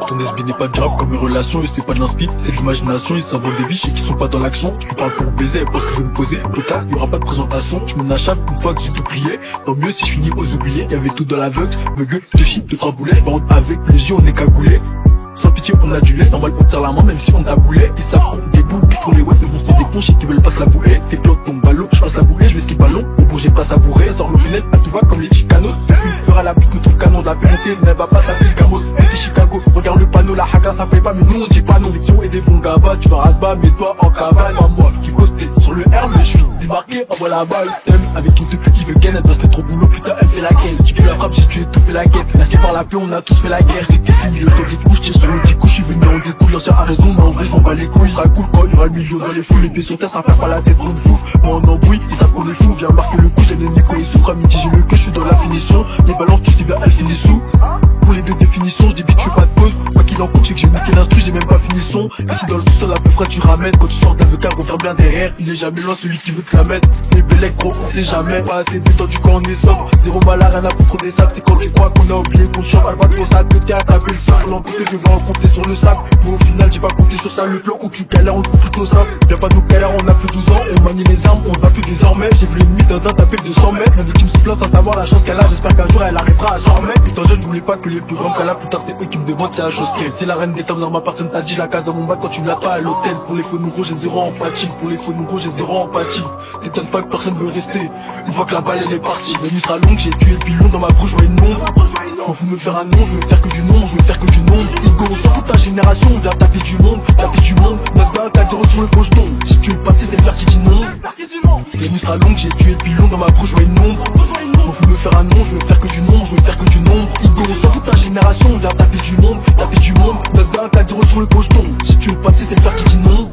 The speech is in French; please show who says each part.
Speaker 1: Ton SB n'est pas de rap comme une relation et c'est pas de l'inspi, c'est de l'imagination. Ils savent des vies et qui sont pas dans l'action. Je te parle pour baiser parce que je vais me poser. Peut-être y'aura pas de présentation. Je m'en achève une fois que j'ai tout plié. Tant mieux si je finis aux oubliés. Y'avait tout dans l'aveugle, me gueule, de shit, de 3 boulets. Par contre avec le J on est cagoulé. Sans pitié on a du lait, normal on tire la main même si on taboulait. Ils savent qu'on déboule, pour les web, mais bon c'est des cons qui veulent pas se l'avouer. Tes plantes tombent ballot, je passe la bouée, je vais skier ballon. Au bout j'ai pas savouré, sort l'opinel, à tout va comme les chicanos. Depuis une peur à la bite, me trouve canon, de la volonté, mais va pas s'appeler le gamos. Depuis Chicago, regarde le panneau, la haga ça paye pas, mais non, j'ai pas non. L'élection et des bons gavas, tu vas rasba, mais toi en cavale. Pas moi qui postais sur le R, mais je suis débarqué, envoie la balle. T'aimes avec une depuis qui veut gain, elle doit se mettre au boulot, putain elle fait la gaine. J'ai plus la frappe, j'ai tué, tout fait la guette. Là c'est par la paix, on a tous fait la guerre. C'est fini le temps des couches, j'ai sur le petit coup, je suis venu en découille, l'ancien a raison, mais en vrai je m'en bats les couilles. Sera cool quand il y aura le milieu dans les foules, les pieds sur terre, ça perd pas la tête, on fouf. Moi en embrouille, ils savent qu'on est fou, viens marquer le coup, j'aime les Nico, ils souffrent à midi, j'ai le que je suis dans la finition. Les balances, tu sais bien, elles finissent sous. Pour les deux définitions, je dis bitch, je fais pas de pause. Quoi qu'il en coûte, c'est que j'ai niqué l'instru, j'ai même pas fini le son. Et si dans le sous-sol la peu frais tu ramènes, quand tu sors d'avocat, referme bien derrière. Il est jamais loin celui qui veut te la mettre. Les bellec gros, on sait jamais. Pas assez détendu quand on est sobre. Zéro malard, rien à foutre des sacs. C'est quand tu crois qu'on a oublié qu'on chope. Elle va te ça te à taper le sol. L'entité, je vais en compter sur le sac. Mais au final, j'ai pas compté sur ça. Le plan où tu galères, on le trouve plutôt simple. Y'a pas de nos galères, on a plus de 12 ans. On manie les armes, on se bat plus désormais. J'ai vu l'ennemi d'un taper de 200 mètres. La victime soufflante sans savoir la chance qu'elle a. J'espère qu'un jour elle arrivera à s'en remettre. Étant jeune, je voulais pas que les plus grands qu'elle a. Plus tard, c'est eux qui me demandent si la chose qu'elle. C'est la reine des temps, ma personne t'a dit la case dans mon bac quand tu me l'as pas à l'hôtel. Pour les faux nouveaux, j'ai zéro empathie. Pour les faux nouveaux, j'ai zéro empathie. T'étonnes pas que personne veut rester. Une fois que la balle elle est partie, la nuit sera longue, j'ai tué le pilon dans ma bouche, je vois une ombre. Je m'en fous de me faire un nom, je veux faire que du nombre, je veux faire que du nombre. Ego, on s'en fout de ta génération, on vient taper du monde, taper du monde. 9 4 0 sur le pocheton. Si tu veux passer, c'est le faire qui dit non. La nuit sera longue, j'ai tué le pilon dans ma bouche, je vois une ombre. Je m'en fous de me faire un nom, je veux faire que du nombre, je veux faire que du nombre. Ego, on s'en fout de ta génération, on vient taper du monde, taper du monde. 9 4 0 sur le pocheton. Si tu veux passer, c'est le faire qui dit non.